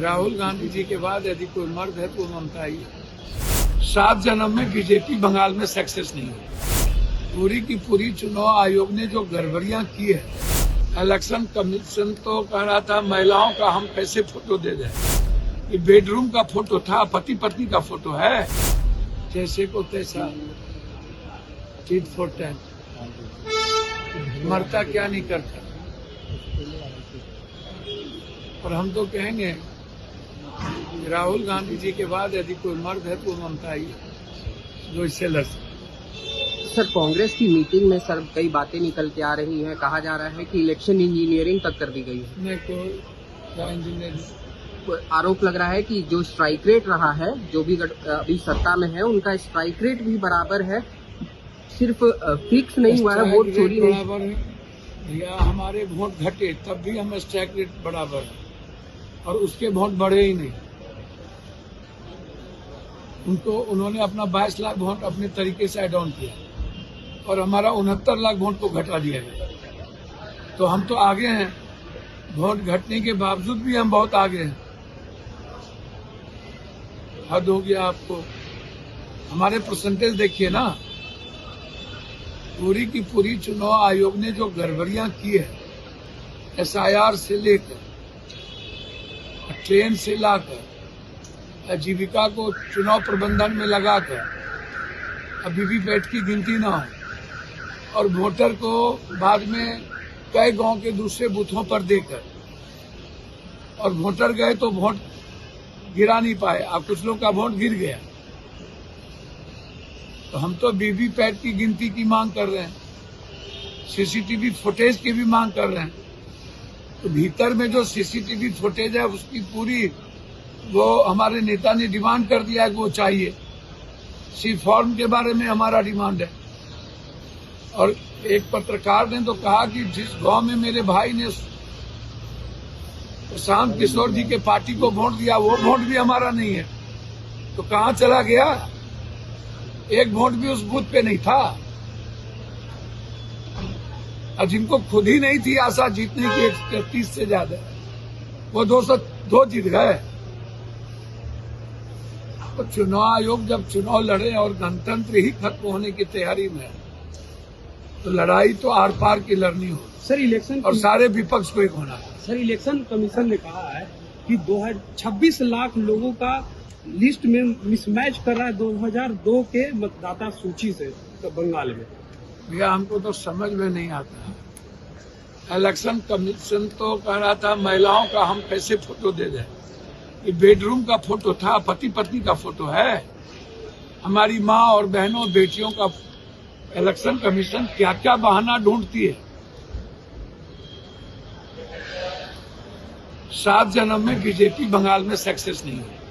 राहुल गांधी जी के बाद यदि कोई मर्द है तो ममता ही है। 7 जन्म में बीजेपी बंगाल में सक्सेस नहीं हुई। पूरी की पूरी चुनाव आयोग ने जो गड़बड़ियां की है, इलेक्शन कमीशन तो कह रहा था महिलाओं का हम कैसे फोटो दे दें। ये बेडरूम का फोटो था, पति पत्नी का फोटो है, जैसे को तैसा टीट फॉर टैट, मरता क्या नहीं करता। और हम तो कहेंगे राहुल गांधी जी के बाद यदि कोई मर्द है तो ममता ही है जो इससे लड़ सकते। सर, कांग्रेस की मीटिंग में सर कई बातें निकल के आ रही हैं। कहा जा रहा है कि इलेक्शन इंजीनियरिंग तक कर दी गई है। मैं कोई इंजीनियर आरोप लग रहा है कि जो स्ट्राइक रेट रहा है, जो भी अभी सत्ता में है, उनका स्ट्राइक रेट भी बराबर है। सिर्फ फिक्स नहीं हुआ है, वोट चोरी बराबर है या हमारे वोट घटे तब भी हम स्ट्राइक रेट बराबर है और उसके वोट बढ़े ही नहीं। उन्होंने अपना 22 लाख वोट अपने तरीके से एड ऑन किया और हमारा 69 लाख वोट को घटा दिया गया। तो हम तो आगे हैं, वोट घटने के बावजूद भी हम बहुत आगे हैं। हद हो गया आपको। हमारे परसेंटेज देखिए ना। पूरी की पूरी चुनाव आयोग ने जो गड़बड़ियां की है, SIR से लेकर ट्रेन से लाकर जीविका को चुनाव प्रबंधन में लगाकर वीवीपैट की गिनती ना हो और वोटर को बाद में कई गांव के दूसरे बूथों पर देकर और वोटर गए तो वोट गिरा नहीं पाए और कुछ लोग का वोट गिर गया। तो हम तो वीवीपैट की गिनती की मांग कर रहे हैं, CCTV फुटेज की भी मांग कर रहे हैं। तो भीतर में जो CCTV फुटेज है उसकी पूरी वो हमारे नेता ने डिमांड कर दिया है कि वो चाहिए। सी फॉर्म के बारे में हमारा डिमांड है। और एक पत्रकार ने तो कहा कि जिस गांव में मेरे भाई ने प्रशांत किशोर जी के पार्टी को वोट दिया वो वोट भी हमारा नहीं है। तो कहाँ चला गया? एक वोट भी उस बूथ पे नहीं था। और जिनको खुद ही नहीं थी आशा जीतने की 130 से ज्यादा, वो 202 जीत गए। तो चुनाव आयोग जब चुनाव लड़े और गणतंत्र ही खत्म होने की तैयारी में, तो लड़ाई तो आर पार की लड़नी हो सर। इलेक्शन और सारे विपक्ष को एक होना है। सर, इलेक्शन कमीशन ने कहा है कि 26 लाख लोगों का लिस्ट में मिसमैच कर रहा है 2002 के मतदाता सूची से तो बंगाल में। भैया हमको तो समझ में नहीं आता। इलेक्शन कमीशन तो कह रहा था महिलाओं का हम कैसे फोटो दे दें। ये बेडरूम का फोटो था, पति पत्नी का फोटो है। हमारी माँ और बहनों बेटियों का इलेक्शन कमीशन क्या क्या बहाना ढूंढती है। 7 जन्म में बीजेपी बंगाल में सक्सेस नहीं हुई।